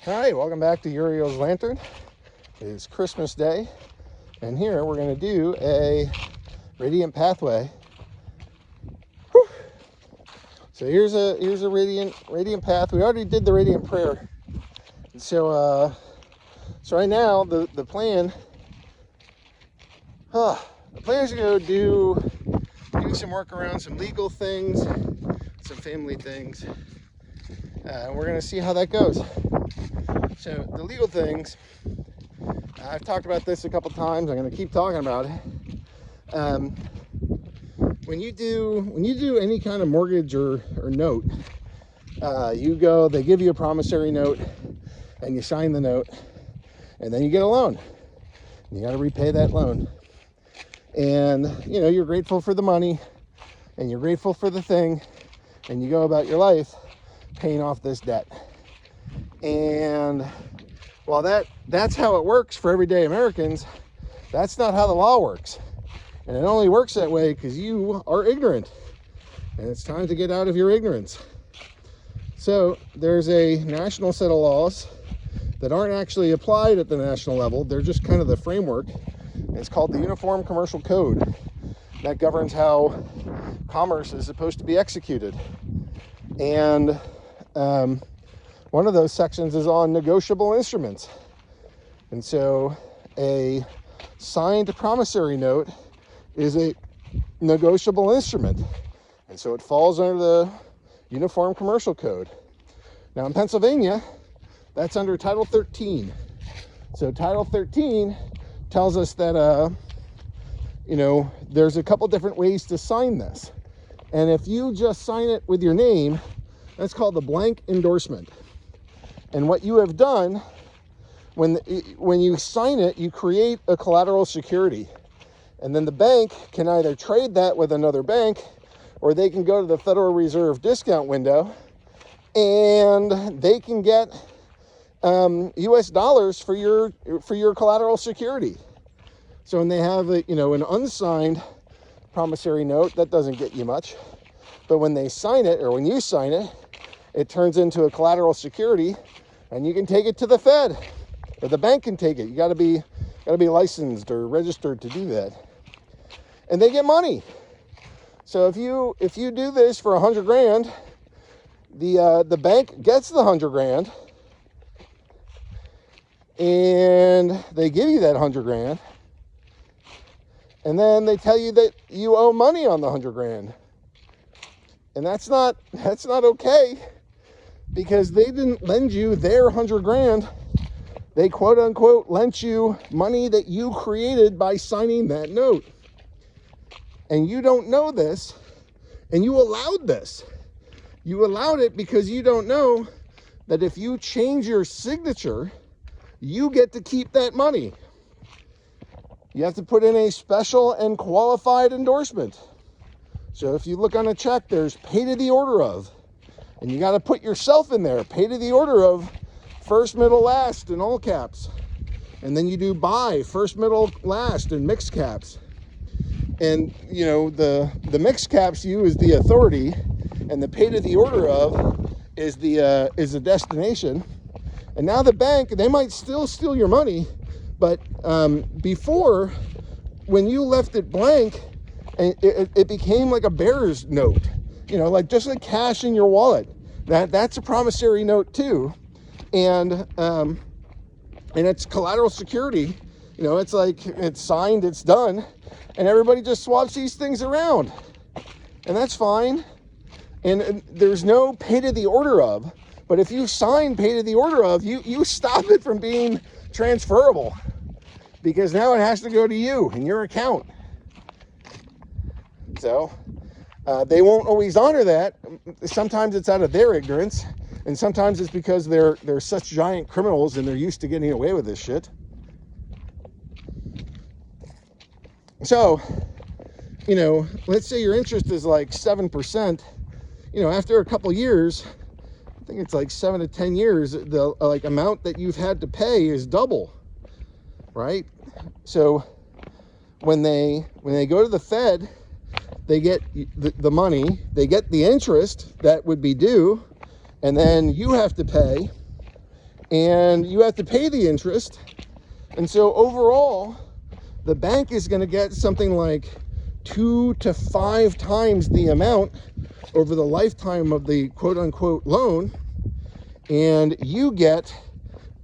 Hi, welcome back to Uriel's Lantern. It is Christmas Day, and here we're going to do a radiant pathway. Whew. So here's a radiant path. We already did the radiant prayer. So right now the plan is to go do some work around some legal things, some family things. We're going to see how that goes. So the legal things, I've talked about this a couple times. I'm going to keep talking about it. When you do any kind of mortgage or note, they give you a promissory note, and you sign the note, and then you get a loan. You got to repay that loan, and you're grateful for the money, and you're grateful for the thing, and you go about your life paying off this debt. And while that's how it works for everyday Americans, that's not how the law works. And it only works that way because you are ignorant. And it's time to get out of your ignorance. So there's a national set of laws that aren't actually applied at the national level. They're just kind of the framework. It's called the Uniform Commercial Code. That governs how commerce is supposed to be executed. And one of those sections is on negotiable instruments. And so a signed promissory note is a negotiable instrument. And so it falls under the Uniform Commercial Code. Now in Pennsylvania, that's under Title 13. So Title 13 tells us that, there's a couple different ways to sign this. And if you just sign it with your name, that's called the blank endorsement. And what you have done, when you sign it, you create a collateral security. And then the bank can either trade that with another bank, or they can go to the Federal Reserve discount window, and they can get US dollars for your collateral security. So when they have an unsigned promissory note, that doesn't get you much. But when they sign it, or when you sign it, it turns into a collateral security, and you can take it to the Fed, or the bank can take it. You got to be licensed or registered to do that, and they get money. So if you do this for $100,000, the bank gets the $100,000, and they give you that $100,000, and then they tell you that you owe money on the $100,000, and that's not okay. Because they didn't lend you their $100,000, they quote unquote lent you money that you created by signing that note. And you don't know this, and you allowed this. You allowed it because you don't know that if you change your signature, you get to keep that money. You have to put in a special and qualified endorsement. So if you look on a check, there's pay to the order of. And you got to put yourself in there, pay to the order of, first, middle, last in all caps. And then you do by, first, middle, last in mixed caps. And, the mixed caps you is the authority, and the pay to the order of is the destination. And now the bank, they might still steal your money, but before, when you left it blank, it became like a bearer's note. Just like cash in your wallet. That's a promissory note too. And it's collateral security. It's like it's signed, it's done, and everybody just swaps these things around. And that's fine. And there's no pay to the order of. But if you sign pay to the order of, you stop it from being transferable. Because now it has to go to you in your account. So they won't always honor that. Sometimes it's out of their ignorance, and sometimes it's because they're such giant criminals and they're used to getting away with this shit. So, let's say your interest is like 7%. After a couple years, I think it's like 7 to 10 years, the amount that you've had to pay is double, right? So when they go to the Fed, they get the money, they get the interest that would be due, and then you have to pay. and you have to pay the interest. And so overall, the bank is going to get something like 2 to 5 times the amount over the lifetime of the quote-unquote loan, and you get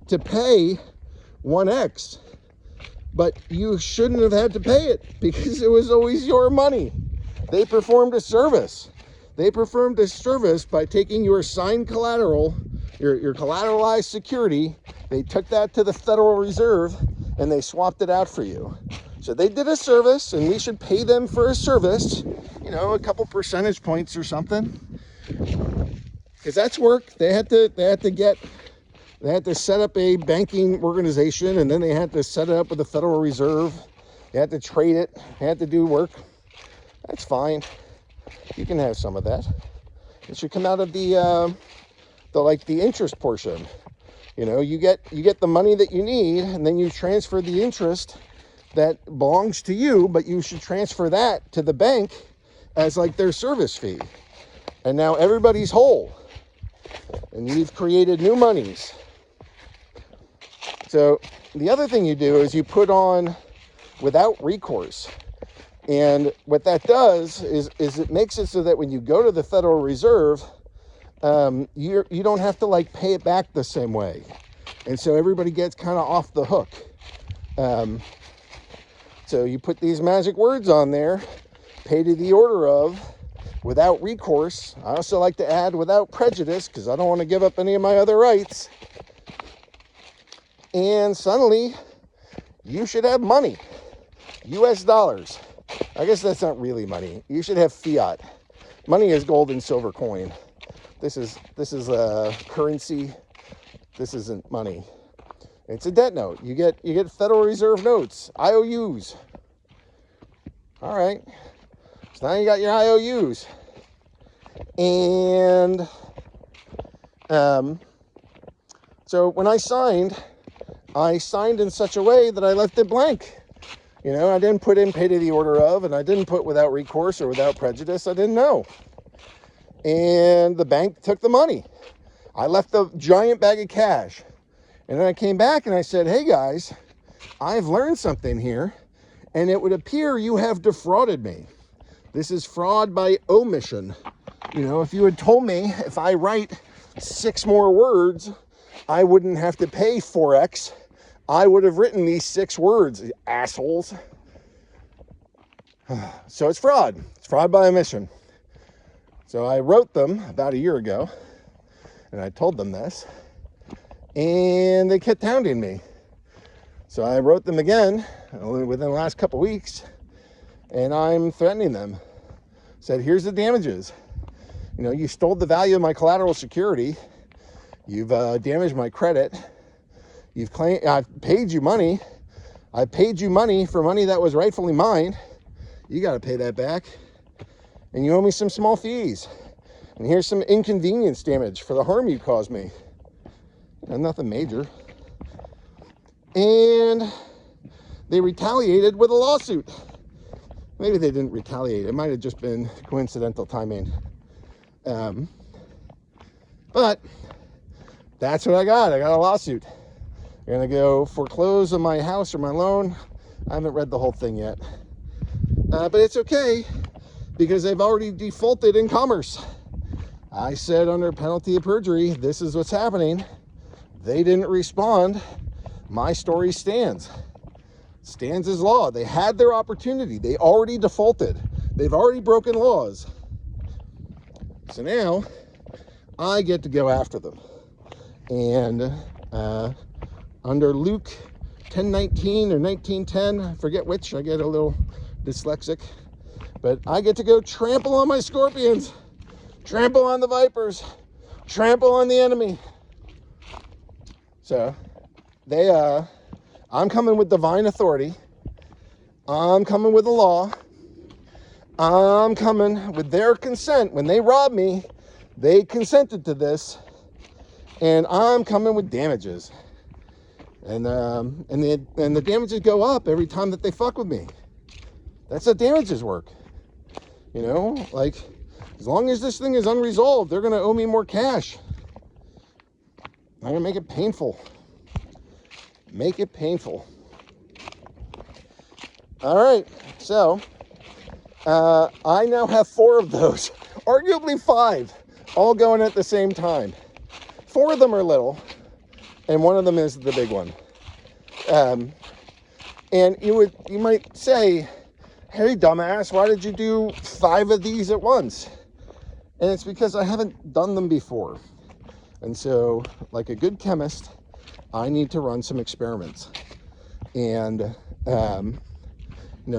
to pay 1x. But you shouldn't have had to pay it because it was always your money. They performed a service. They performed a service by taking your signed collateral, your collateralized security. They took that to the Federal Reserve and they swapped it out for you. So they did a service, and we should pay them for a service, you know, a couple percentage points or something, because that's work. They had to set up a banking organization, and then they had to set it up with the Federal Reserve. They had to trade it. They had to do work. That's fine. You can have some of that. It should come out of the interest portion. You know, you get the money that you need, and then you transfer the interest that belongs to you, but you should transfer that to the bank as like their service fee. And now everybody's whole, and you've created new monies. So the other thing you do is you put on without recourse. And what that does is it makes it so that when you go to the Federal Reserve, you don't have to like pay it back the same way. And so everybody gets kind of off the hook. So you put these magic words on there, pay to the order of, without recourse. I also like to add without prejudice, because I don't want to give up any of my other rights. And suddenly, you should have money. US dollars. I guess that's not really money. You should have fiat. Money is gold and silver coin. This is currency. This isn't money. It's a debt note. You get Federal Reserve notes, IOUs. All right. So now you got your IOUs. And so when I signed in such a way that I left it blank. You know, I didn't put in pay to the order of, and I didn't put without recourse or without prejudice. I didn't know. And the bank took the money. I left a giant bag of cash. And then I came back and I said, hey guys, I've learned something here, and it would appear you have defrauded me. This is fraud by omission. You know, if you had told me if I write 6 more words, I wouldn't have to pay 4x. I would have written these 6 words, assholes. So it's fraud. It's fraud by omission. So I wrote them about a year ago, and I told them this, and they kept hounding me. So I wrote them again within the last couple weeks, and I'm threatening them. Said, here's the damages. You know, you stole the value of my collateral security. You've damaged my credit. I've paid you money. I paid you money for money that was rightfully mine. You got to pay that back. And you owe me some small fees. And here's some inconvenience damage for the harm you caused me. And nothing major. And they retaliated with a lawsuit. Maybe they didn't retaliate. It might have just been coincidental timing. But that's what I got. I got a lawsuit. They're going to go foreclose on my house or my loan. I haven't read the whole thing yet. But it's okay, because they've already defaulted in commerce. I said under penalty of perjury, this is what's happening. They didn't respond. My story stands. Stands as law. They had their opportunity. They already defaulted. They've already broken laws. So now I get to go after them. And under Luke 10:19 or 19:10, I forget which, I get a little dyslexic, but I get to go trample on my scorpions, trample on the vipers, trample on the enemy. So I'm coming with divine authority. I'm coming with the law. I'm coming with their consent. When they robbed me, they consented to this, and I'm coming with damages. And the damages go up every time that they fuck with me. That's how damages work. You know, like, as long as this thing is unresolved, they're going to owe me more cash. I'm gonna make it painful. Make it painful. All right, so I now have 4 of those, arguably 5, all going at the same time. 4 of them are little, and 1 of them is the big one. And you might say, hey, dumbass, why did you do 5 of these at once? And it's because I haven't done them before. And so, like a good chemist, I need to run some experiments. And,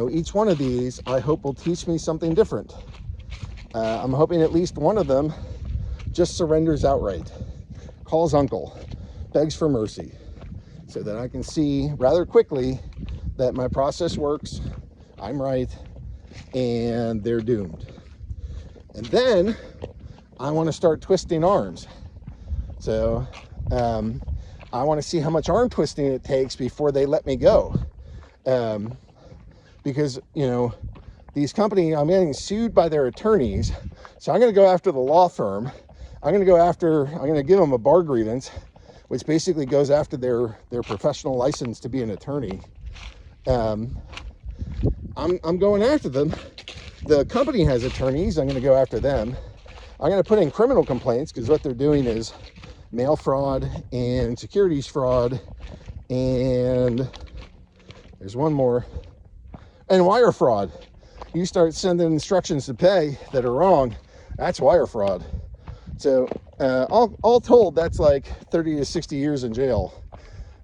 each one of these, I hope, will teach me something different. I'm hoping at least one of them just surrenders outright, calls uncle, begs for mercy, so that I can see rather quickly that my process works, I'm right, and they're doomed. And then I want to start twisting arms. So I want to see how much arm twisting it takes before they let me go. Because, these companies, I'm getting sued by their attorneys. So I'm going to go after the law firm. I'm going to give them a bar grievance, which basically goes after their professional license to be an attorney. I'm going after them. The company has attorneys. I'm going to go after them. I'm going to put in criminal complaints because what they're doing is mail fraud and securities fraud, and there's one more, and wire fraud. You start sending instructions to pay that are wrong, that's wire fraud. So all told, that's like 30 to 60 years in jail.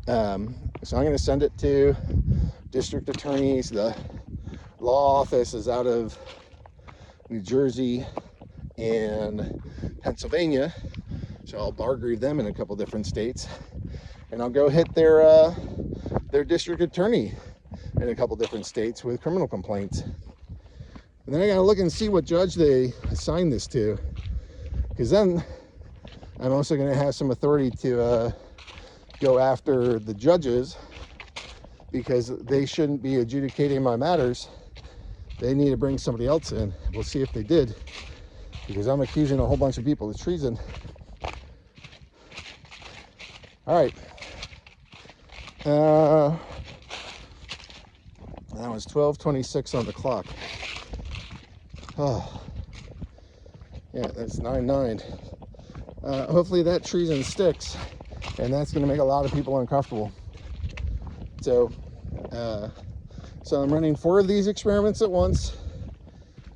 So I'm going to send it to district attorneys. The law office is out of New Jersey and Pennsylvania, so I'll bar grieve them in a couple different states, and I'll go hit their district attorney in a couple different states with criminal complaints. And then I gotta look and see what judge they assign this to, because then I'm also going to have some authority to go after the judges, because they shouldn't be adjudicating my matters. They need to bring somebody else in. We'll see if they did, because I'm accusing a whole bunch of people of treason. All right. That was 12:26 on the clock. Oh, yeah, that's 9/9. Hopefully that treason sticks, and that's going to make a lot of people uncomfortable. So I'm running 4 of these experiments at once.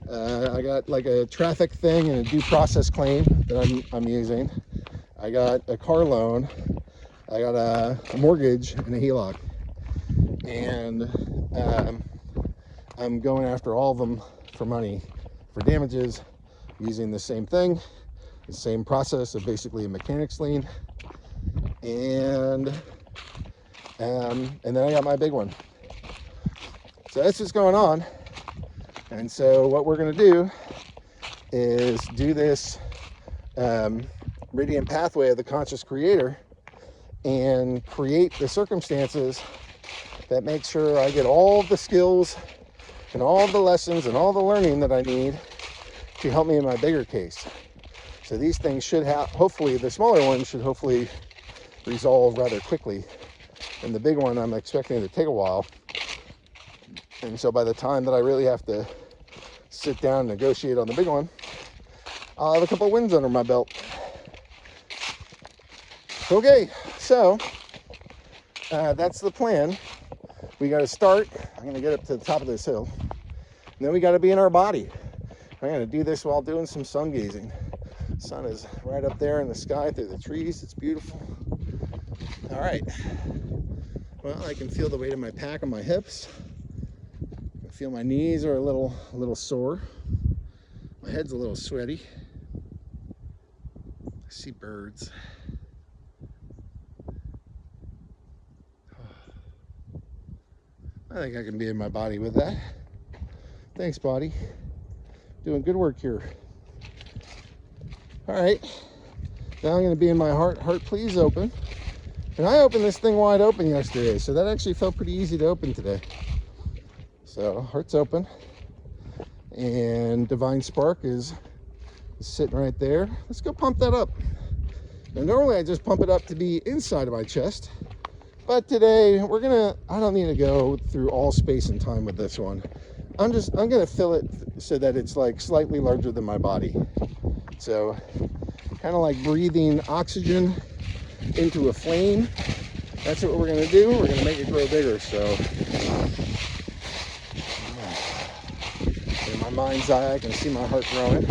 I got like a traffic thing and a due process claim that I'm using. I got a car loan. I got a mortgage and a HELOC. And I'm going after all of them for money, for damages, using the same thing, the same process of basically a mechanics lien. And then I got my big one. So that's what's going on. And so what we're going to do is do this radiant pathway of the conscious creator and create the circumstances that make sure I get all the skills and all the lessons and all the learning that I need to help me in my bigger case. So these things should have, hopefully the smaller ones should hopefully resolve rather quickly. And the big one, I'm expecting it to take a while. And so by the time that I really have to sit down and negotiate on the big one, I'll have a couple wins under my belt. Okay, so that's the plan. We got to start. I'm going to get up to the top of this hill. And then we got to be in our body. I'm going to do this while doing some sun gazing. The sun is right up there in the sky through the trees. It's beautiful. All right. Well, I can feel the weight of my pack on my hips. I feel my knees are a little sore. My head's a little sweaty. I see birds. I think I can be in my body with that. Thanks, body. Doing good work here. All right. Now I'm going to be in my heart. Heart, please open. And I opened this thing wide open yesterday, so that actually felt pretty easy to open today. So heart's open. And Divine Spark is sitting right there. Let's go pump that up. Now, normally I just pump it up to be inside of my chest, but today I don't need to go through all space and time with this one. I'm gonna fill it so that it's like slightly larger than my body. So kind of like breathing oxygen into a flame. That's what we're gonna do. We're gonna make it grow bigger. So in my mind's eye, I can see my heart growing.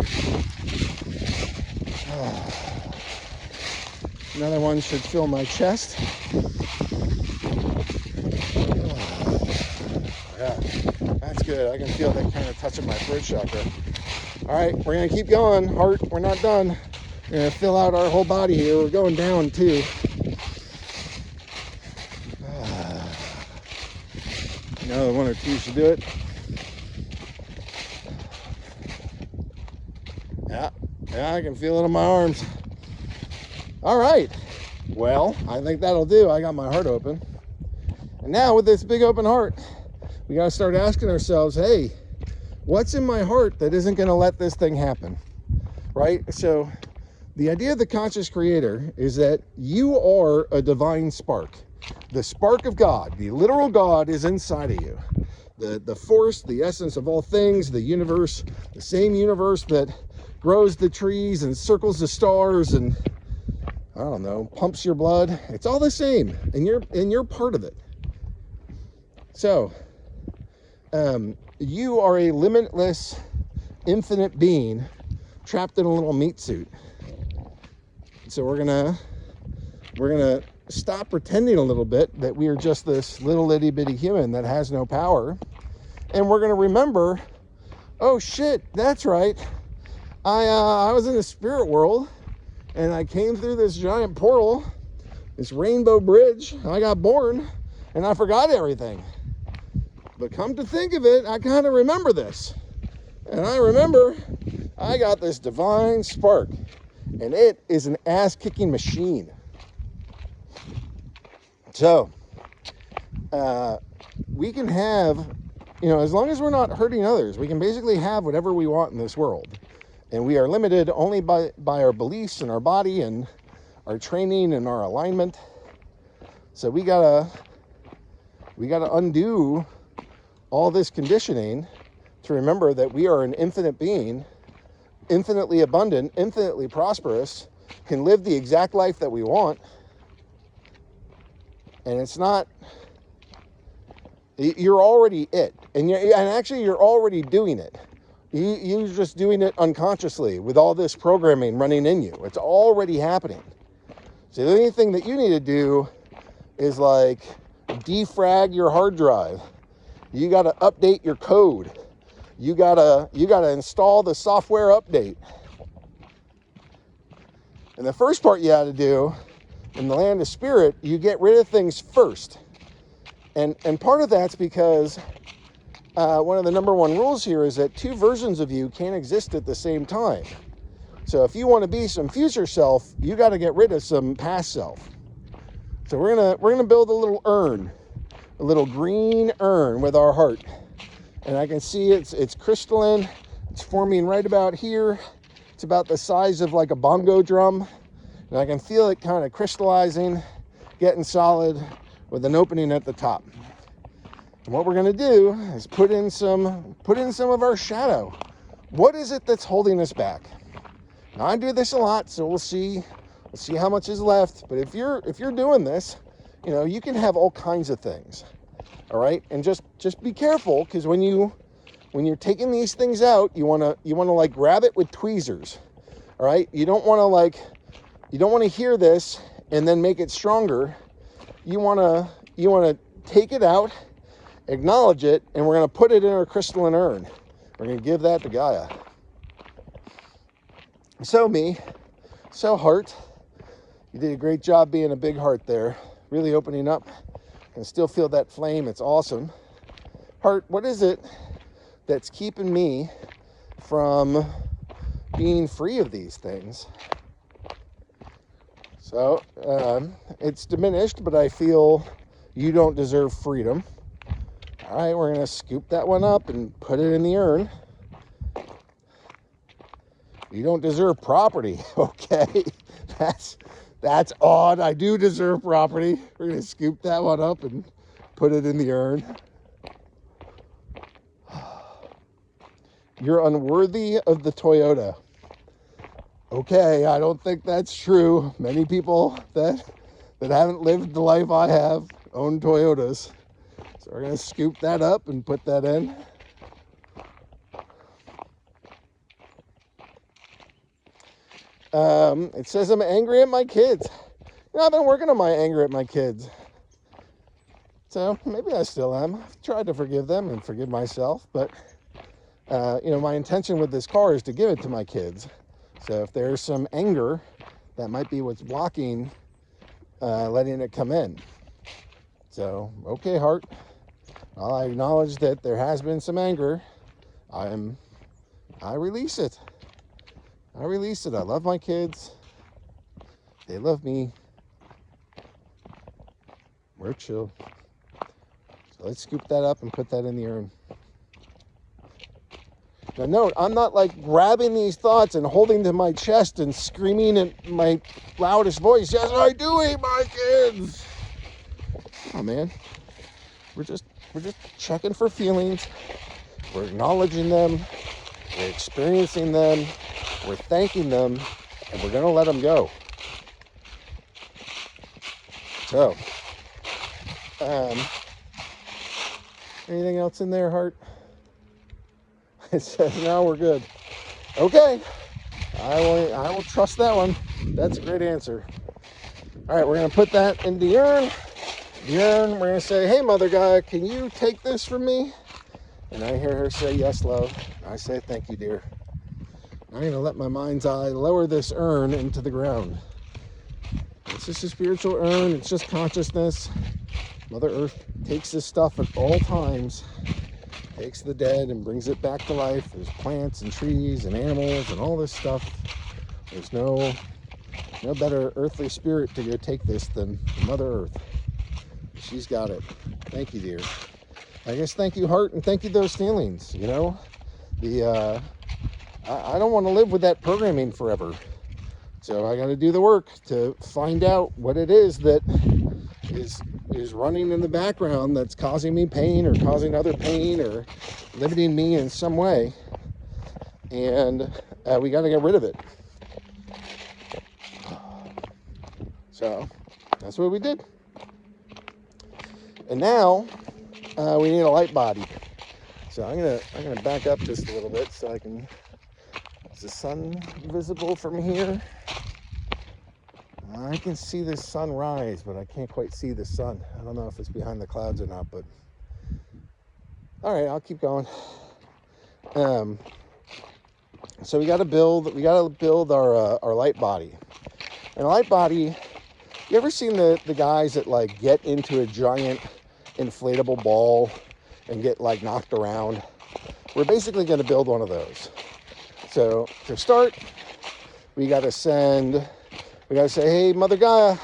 Another one should fill my chest. Yeah, that's good. I can feel that kind of touching my throat chakra. All right, we're gonna keep going. Heart, we're not done. We're gonna fill out our whole body here. We're going down too. Another one or two should do it. Yeah, I can feel it in my arms. All right, well, I think that'll do. I got my heart open. And now with this big open heart, we got to start asking ourselves, hey, what's in my heart that isn't going to let this thing happen, right? So the idea of the conscious creator is that you are a divine spark. The spark of God, the literal God, is inside of you. The force, the essence of all things, the universe, the same universe that grows the trees and circles the stars and, I don't know, pumps your blood. It's all the same, and you're part of it. So, you are a limitless, infinite being trapped in a little meat suit. So we're gonna stop pretending a little bit that we are just this little itty bitty human that has no power, and we're gonna remember, oh shit, that's right. I was in the spirit world, and I came through this giant portal, this rainbow bridge, and I got born, and I forgot everything. But come to think of it, I kind of remember this. And I remember I got this divine spark, and it is an ass-kicking machine. So, we can have, as long as we're not hurting others, we can basically have whatever we want in this world. And we are limited only by our beliefs and our body and our training and our alignment. So we gotta undo all this conditioning to remember that we are an infinite being, infinitely abundant, infinitely prosperous, can live the exact life that we want. And it's not, you're already it. And actually you're already doing it. You're just doing it unconsciously with all this programming running in you. It's already happening. So the only thing that you need to do is like defrag your hard drive. You got to update your code. You gotta install the software update. And the first part you got to do in the land of spirit, you get rid of things first. And part of that's because one of the number one rules here is that two versions of you can't exist at the same time. So if you want to be some future self, you got to get rid of some past self. So we're gonna build a little urn, a little green urn with our heart. And I can see it's crystalline. It's forming right about here. It's about the size of like a bongo drum. And I can feel it kind of crystallizing, getting solid with an opening at the top. And what we're going to do is put in some of our shadow. What is it that's holding us back? Now, I do this a lot, so we'll see how much is left. But if you're doing this, you can have all kinds of things. All right? And just be careful, because when you're taking these things out, you want to like grab it with tweezers. All right? You don't want to hear this and then make it stronger. You want to take it out, acknowledge it, and we're going to put it in our crystalline urn. We're going to give that to Gaia. So heart, you did a great job being a big heart there, really opening up. I can still feel that flame. It's awesome. Heart, what is it that's keeping me from being free of these things? So it's diminished, but I feel you don't deserve freedom. All right, we're going to scoop that one up and put it in the urn. You don't deserve property. Okay, that's That's odd. I do deserve property. We're going to scoop that one up and put it in the urn. You're unworthy of the Toyota. Okay, I don't think that's true. Many people that haven't lived the life I have own Toyotas. So we're going to scoop that up and put that in. It says I'm angry at my kids. You know, I've been working on my anger at my kids. So maybe I still am. I've tried to forgive them and forgive myself, but you know, my intention with this car is to give it to my kids. So if there's some anger, that might be what's blocking letting it come in. So, okay, heart. Well, I acknowledge that there has been some anger. I release it. I release it. I love my kids. They love me. We're chill. So let's scoop that up and put that in the urn. Now note, I'm not like grabbing these thoughts and holding to my chest and screaming at my loudest voice, yes, I do hate my kids. Oh man, we're just checking for feelings. We're acknowledging them. We're experiencing them. We're thanking them, and we're gonna let them go. So, anything else in there, heart? It says, no, we're good. Okay, I will trust that one. That's a great answer. All right, we're gonna put that in the urn. We're gonna say, hey, mother guy, can you take this from me? And I hear her say, yes, love. I say, thank you, dear. I'm gonna let my mind's eye lower this urn into the ground. It's just a spiritual urn. It's just consciousness. Mother Earth takes this stuff at all times, takes the dead and brings it back to life. There's plants and trees and animals and all this stuff. There's no better earthly spirit to go take this than Mother Earth. She's got it. Thank you, dear. I guess thank you, heart, and thank you, those feelings. You know, I don't want to live with that programming forever. So I got to do the work to find out what it is that is running in the background that's causing me pain or causing other pain or limiting me in some way. And we got to get rid of it. So that's what we did. And now we need a light body. So I'm gonna back up just a little bit so I can. Is the sun visible from here? I can see the sun rise, but I can't quite see the sun. I don't know if it's behind the clouds or not, but all right, I'll keep going. So we got to build our light body. And a light body, you ever seen the guys that like get into a giant inflatable ball and get like knocked around? We're basically going to build one of those. So to start, we got to say, hey, Mother Gaia,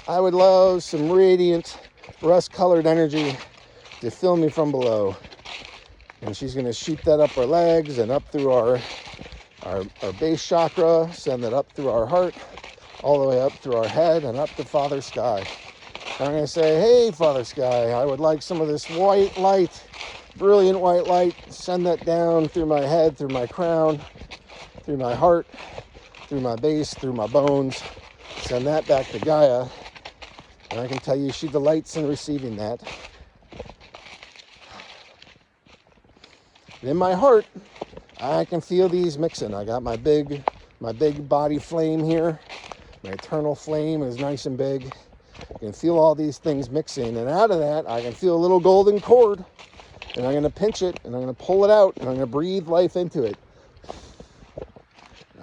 I would love some radiant, rust-colored energy to fill me from below. And she's going to shoot that up our legs and up through our base chakra, send that up through our heart, all the way up through our head and up to Father Sky. And I'm going to say, hey, Father Sky, I would like some of this white light, brilliant white light. Send that down through my head, through my crown, through my heart, through my base, through my bones. Send that back to Gaia. And I can tell you she delights in receiving that. And in my heart, I can feel these mixing. I got my big body flame here. My eternal flame is nice and big. I can feel all these things mixing. And out of that, I can feel a little golden cord. And I'm going to pinch it, and I'm going to pull it out, and I'm going to breathe life into it.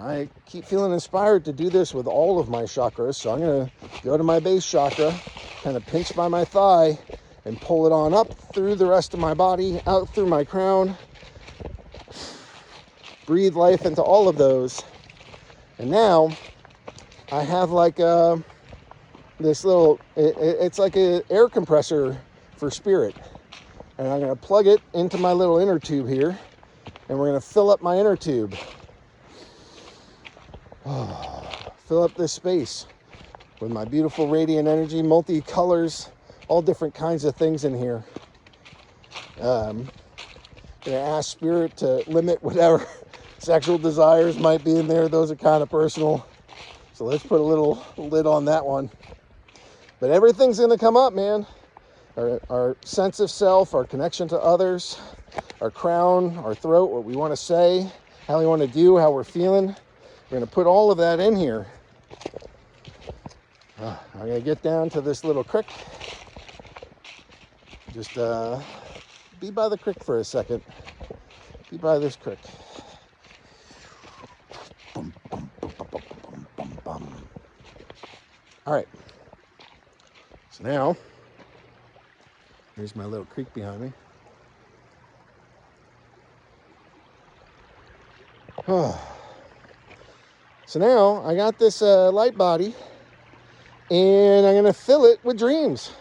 I keep feeling inspired to do this with all of my chakras, so I'm going to go to my base chakra, kind of pinch by my thigh, and pull it on up through the rest of my body, out through my crown. Breathe life into all of those. And now, I have like this little, it's like an air compressor for spirit. And I'm going to plug it into my little inner tube here, and we're going to fill up my inner tube. Fill up this space. with my beautiful radiant energy, multi-colors, all different kinds of things in here. Gonna ask Spirit to limit whatever sexual desires might be in there. Those are kind of personal. So let's put a little lid on that one. But everything's gonna come up, man. Our sense of self, our connection to others, our crown, our throat, what we want to say, how we want to do, how we're feeling. We're going to put all of that in here. I'm going to get down to this little creek. Just be by the creek for a second. Be by this creek. All right. So now, here's my little creek behind me. So now I got this light body, and I'm going to fill it with dreams.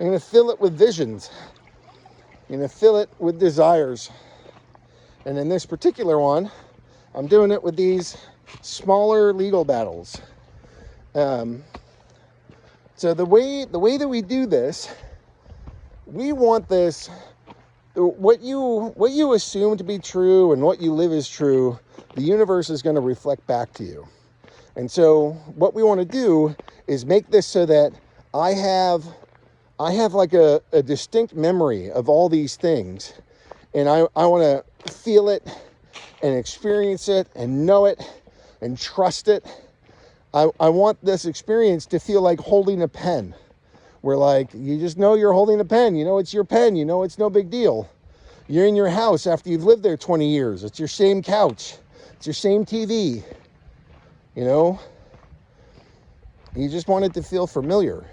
I'm going to fill it with visions. I'm going to fill it with desires. And in this particular one, I'm doing it with these smaller legal battles. So the way that we do this, we want this, what you assume to be true and what you live is true, the universe is going to reflect back to you. And so what we want to do is make this so that I have like a distinct memory of all these things. And I want to feel it and experience it and know it and trust it. I want this experience to feel like holding a pen. Where like, you just know you're holding a pen. You know it's your pen. You know it's no big deal. You're in your house after you've lived there 20 years. It's your same couch. It's your same TV. You know? You just want it to feel familiar.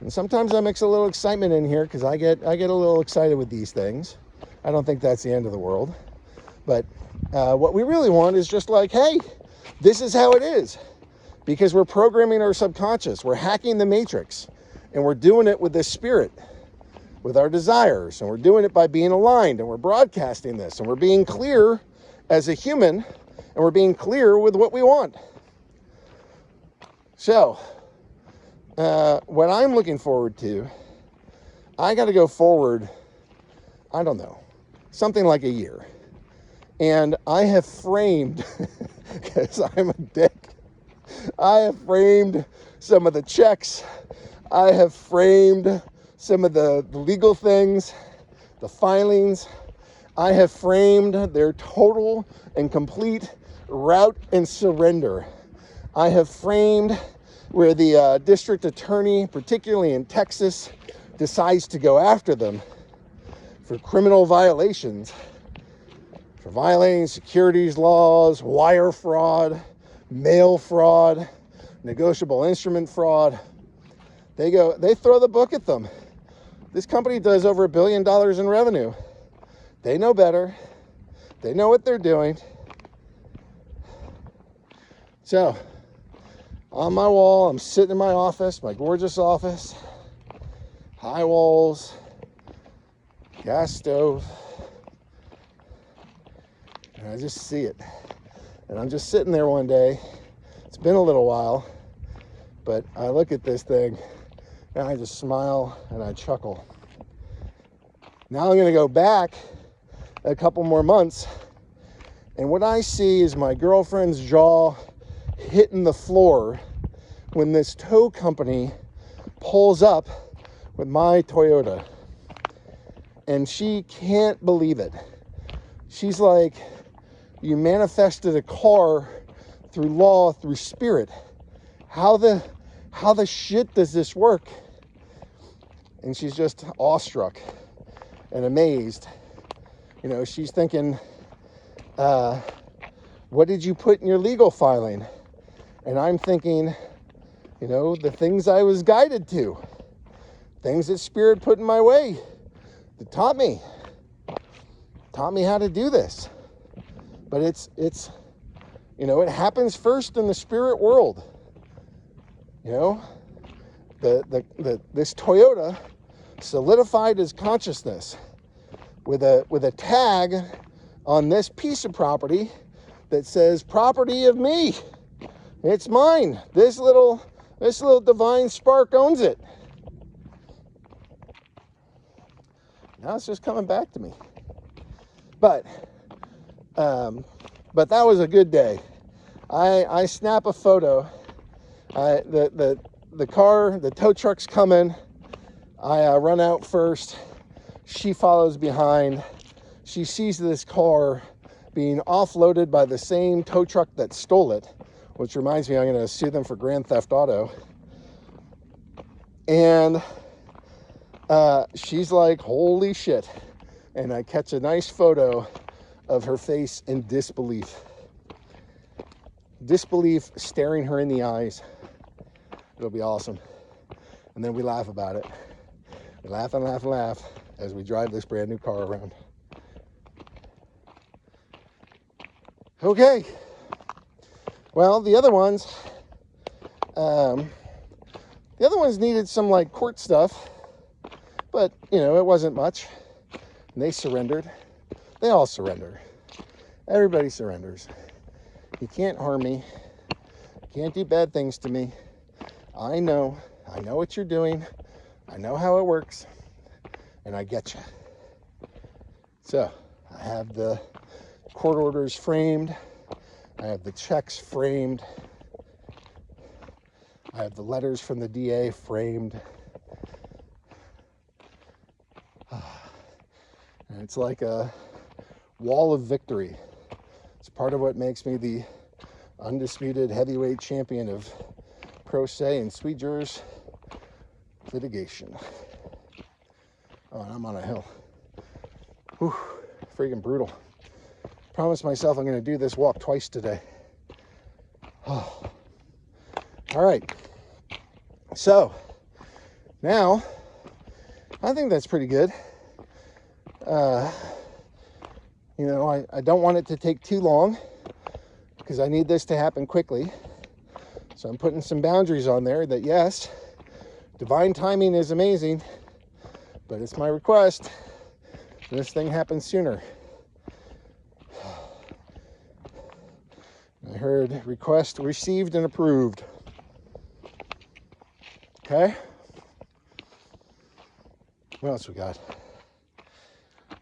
And sometimes I mix a little excitement in here because I get a little excited with these things. I don't think that's the end of the world. But what we really want is just like, hey, this is how it is. Because we're programming our subconscious. We're hacking the matrix. And we're doing it with this spirit, with our desires. And we're doing it by being aligned. And we're broadcasting this. And we're being clear as a human. And we're being clear with what we want. So, what I'm looking forward to, I got to go forward, I don't know, something like a year. And I have framed, because I'm a dick, I have framed some of the checks. I have framed some of the legal things, the filings. I have framed their total and complete rout and surrender. I have framed where the district attorney, particularly in Texas, decides to go after them for criminal violations, for violating securities laws, wire fraud, mail fraud, negotiable instrument fraud. They throw the book at them. This company does over $1 billion in revenue. They know better. They know what they're doing. So, on my wall, I'm sitting in my office, my gorgeous office. High walls, gas stove. And I just see it. And I'm just sitting there one day. It's been a little while, but I look at this thing and I just smile and I chuckle. Now I'm going to go back a couple more months, and what I see is my girlfriend's jaw hitting the floor when this tow company pulls up with my Toyota. And she can't believe it. She's like, you manifested a car through law, through spirit. How the shit does this work? And she's just awestruck and amazed. You know, she's thinking, what did you put in your legal filing? And I'm thinking, you know, the things I was guided to, things that spirit put in my way, that taught me how to do this. But it's, you know, it happens first in the spirit world. You know, this Toyota solidified his consciousness with a tag on this piece of property that says property of me. It's mine. This little This little divine spark owns it. Now it's just coming back to me. But that was a good day. I snap a photo. The car, the tow truck's coming. I run out first. She follows behind. She sees this car being offloaded by the same tow truck that stole it, which reminds me, I'm going to sue them for Grand Theft Auto. And she's like, holy shit. And I catch a nice photo of her face in disbelief. Disbelief staring her in the eyes. It'll be awesome. And then we laugh about it. We laugh and laugh and laugh as we drive this brand new car around. Okay. Well, the other ones needed some like court stuff, but you know, it wasn't much. And they surrendered. They all surrender. Everybody surrenders. You can't harm me. You can't do bad things to me. I know what you're doing. I know how it works, and I get you. So I have the court orders framed. I have the checks framed. I have the letters from the DA framed. And it's like a wall of victory. It's part of what makes me the undisputed heavyweight champion of pro se and sui juris litigation. Oh, and I'm on a hill. Whew, freaking brutal. Promised myself I'm going to do this walk twice today. Oh. All right. So now I think that's pretty good. You know, I don't want it to take too long because I need this to happen quickly. So I'm putting some boundaries on there that, yes, divine timing is amazing, but it's my request this thing happens sooner. I heard request received and approved. Okay. What else we got?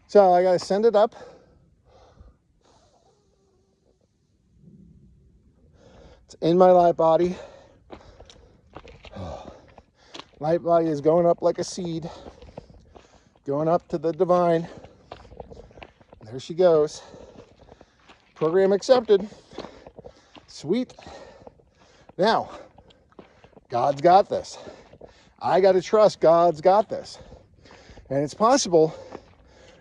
So I got to send it up. It's in my light body. Light body is going up like a seed, going up to the divine. There she goes. Program accepted. Sweet. Now, God's got this. I got to trust God's got this. And it's possible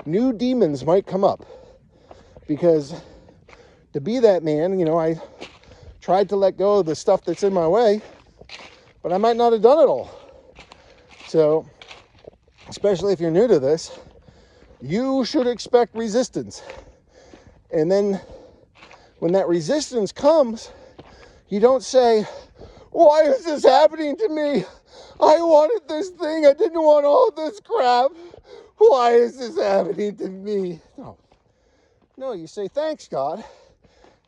new demons might come up, because to be that man, you know, I tried to let go of the stuff that's in my way, but I might not have done it all. So, especially if you're new to this, you should expect resistance. And then when that resistance comes, you don't say, why is this happening to me? I wanted this thing. I didn't want all this crap. Why is this happening to me? No, you say, thanks, God.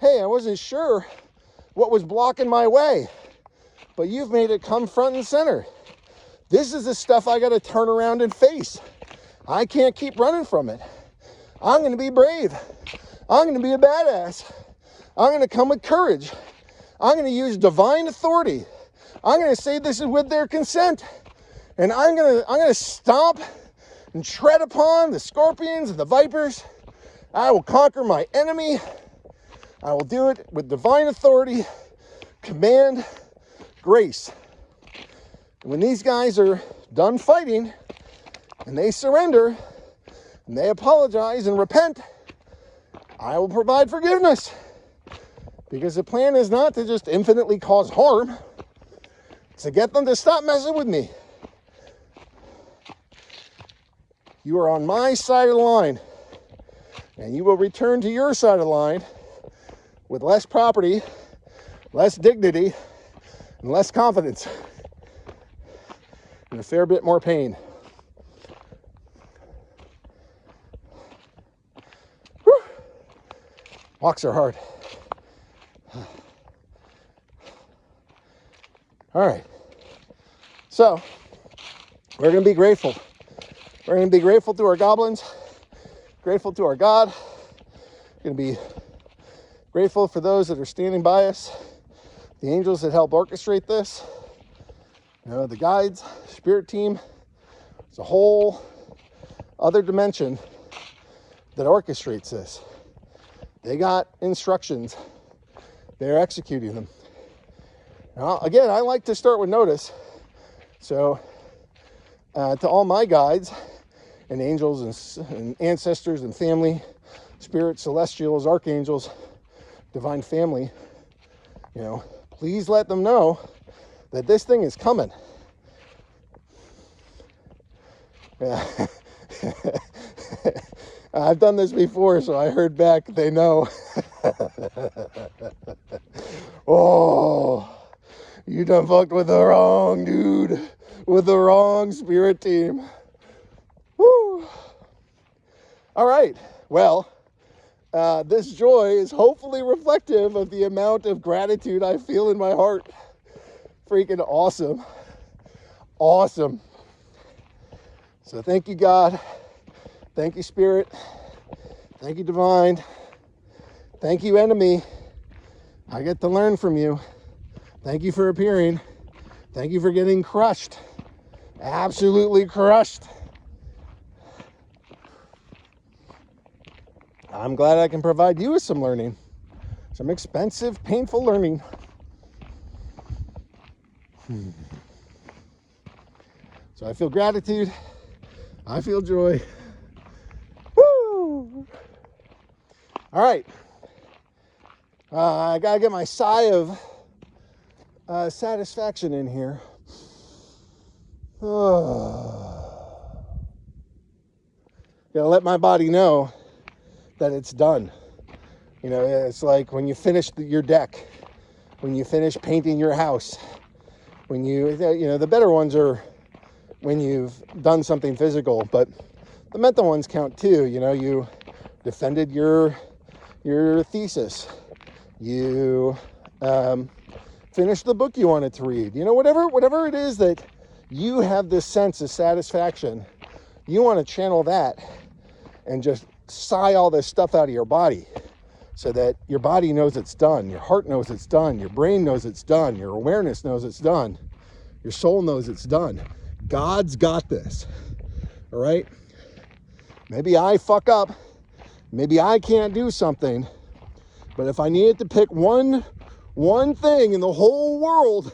Hey, I wasn't sure what was blocking my way, but you've made it come front and center. This is the stuff I got to turn around and face. I can't keep running from it. I'm going to be brave. I'm going to be a badass. I'm going to come with courage. I'm going to use divine authority. I'm going to say this is with their consent. And I'm going to stomp and tread upon the scorpions and the vipers. I will conquer my enemy. I will do it with divine authority, command, grace. And when these guys are done fighting and they surrender and they apologize and repent, I will provide forgiveness. Because the plan is not to just infinitely cause harm. It's to get them to stop messing with me. You are on my side of the line, and you will return to your side of the line with less property, less dignity, and less confidence, and a fair bit more pain. Whew. Walks are hard. All right. So we're going to be grateful. We're going to be grateful to our goblins, grateful to our God. We're going to be grateful for those that are standing by us, the angels that help orchestrate this, the guides, spirit team. It's a whole other dimension that orchestrates this. They got instructions. They're executing them. Now, again, I like to start with notice. So to all my guides and angels and ancestors and family, spirits, celestials, archangels, divine family, please let them know that this thing is coming. Yeah. I've done this before, so I heard back, they know. Oh, you done fucked with the wrong dude, with the wrong spirit team. Woo. All right, well, this joy is hopefully reflective of the amount of gratitude I feel in my heart. Freaking awesome. Awesome. So thank you, God. Thank you, Spirit. Thank you, Divine. Thank you, Enemy. I get to learn from you. Thank you for appearing. Thank you for getting crushed. Absolutely crushed. I'm glad I can provide you with some learning. Some expensive, painful learning. So I feel gratitude. I feel joy. Woo! All right. I gotta get my sigh of satisfaction in here. Gotta let my body know that it's done. It's like when you finish your deck, when you finish painting your house, when the better ones are when you've done something physical, but the mental ones count too. You defended your thesis. You finished the book you wanted to read. Whatever it is that you have this sense of satisfaction, you want to channel that and just sigh all this stuff out of your body so that your body knows it's done, your heart knows it's done, your brain knows it's done, your awareness knows it's done, your soul knows it's done. God's got this. All right? Maybe I fuck up. Maybe I can't do something. But if I needed to pick one thing in the whole world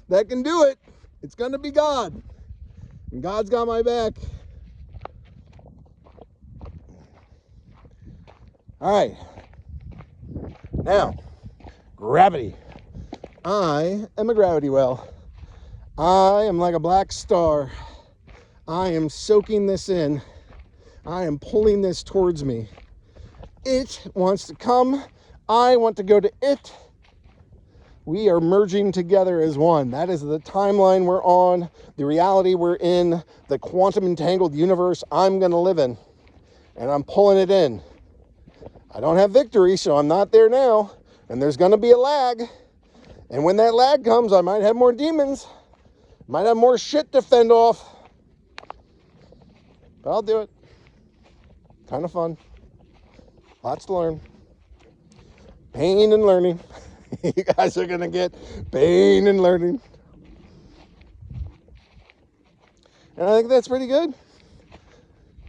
that can do it, it's going to be God. And God's got my back. All right. Now, gravity. I am a gravity well. I am like a black star. I am soaking this in. I am pulling this towards me. It wants to come. I want to go to it. We are merging together as one. That is the timeline we're on, the reality we're in, the quantum entangled universe I'm going to live in. And I'm pulling it in. I don't have victory, so I'm not there now. And there's going to be a lag. And when that lag comes, I might have more demons. Might have more shit to fend off. But I'll do it. Kind of fun. Lots to learn. Pain and learning. You guys are going to get pain and learning. And I think that's pretty good.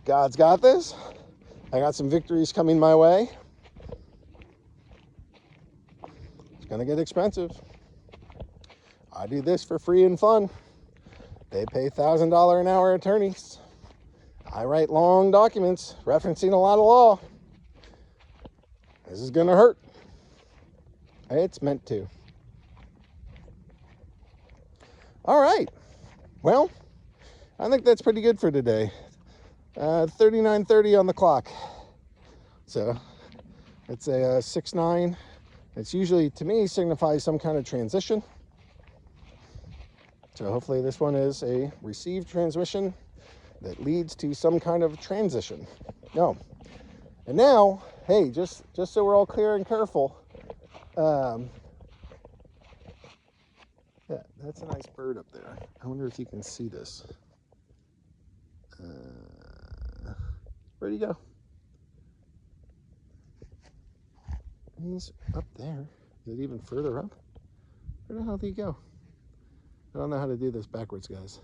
God's got this. I got some victories coming my way. It's going to get expensive. I do this for free and fun. They pay $1,000 an hour attorneys. I write long documents referencing a lot of law. This is going to hurt. It's meant to. All right. Well, I think that's pretty good for today. 39:30 on the clock. So it's a 6-9. It's usually, to me, signifies some kind of transition. So hopefully this one is a received transmission that leads to some kind of transition. No. And now, hey, just so we're all clear and careful, Yeah, that's a nice bird up there. I wonder if you can see this. Where'd he go? He's up there. Is it even further up? Where the hell did he go? I don't know how to do this backwards, guys.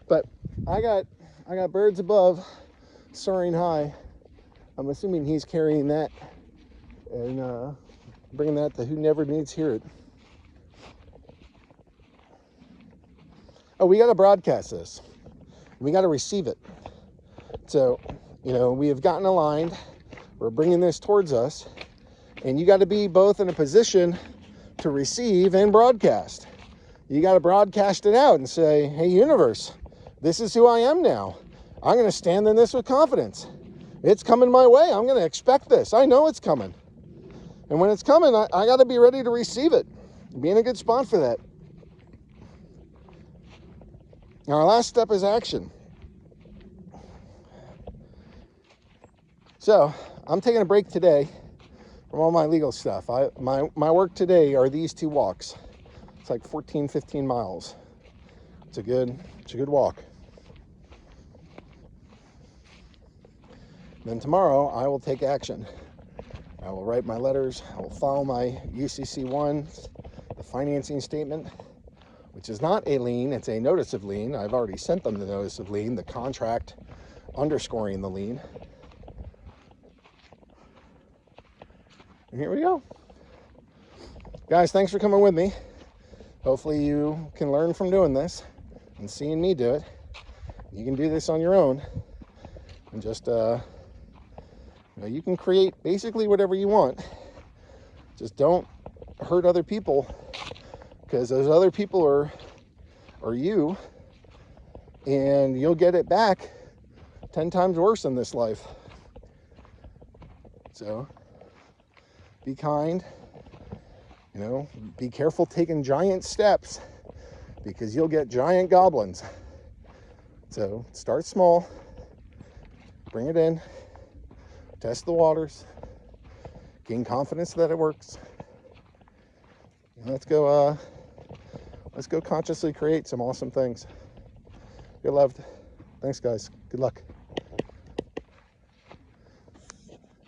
But I got birds above, soaring high. I'm assuming he's carrying that and bringing that to who never needs to hear it. Oh, we got to broadcast this. We got to receive it. So, we have gotten aligned. We're bringing this towards us. And you got to be both in a position to receive and broadcast. You got to broadcast it out and say, hey, universe, this is who I am now. I'm going to stand in this with confidence. It's coming my way. I'm going to expect this. I know it's coming. And when it's coming, I got to be ready to receive it. Be in a good spot for that. Now, our last step is action. So, I'm taking a break today from all my legal stuff. My work today are these 2 walks. It's like 14, 15 miles. It's a good walk. Then tomorrow, I will take action. I will write my letters. I will file my UCC1, the financing statement, which is not a lien. It's a notice of lien. I've already sent them the notice of lien, the contract underscoring the lien. And here we go. Guys, thanks for coming with me. Hopefully you can learn from doing this and seeing me do it. You can do this on your own and just, you can create basically whatever you want. Just don't hurt other people, because those other people are you, and you'll get it back 10 times worse in this life. So be kind, be careful taking giant steps, because you'll get giant goblins. So start small, bring it in, test the waters, gain confidence that it works. And let's go consciously create some awesome things. Good love. Thanks, guys. Good luck.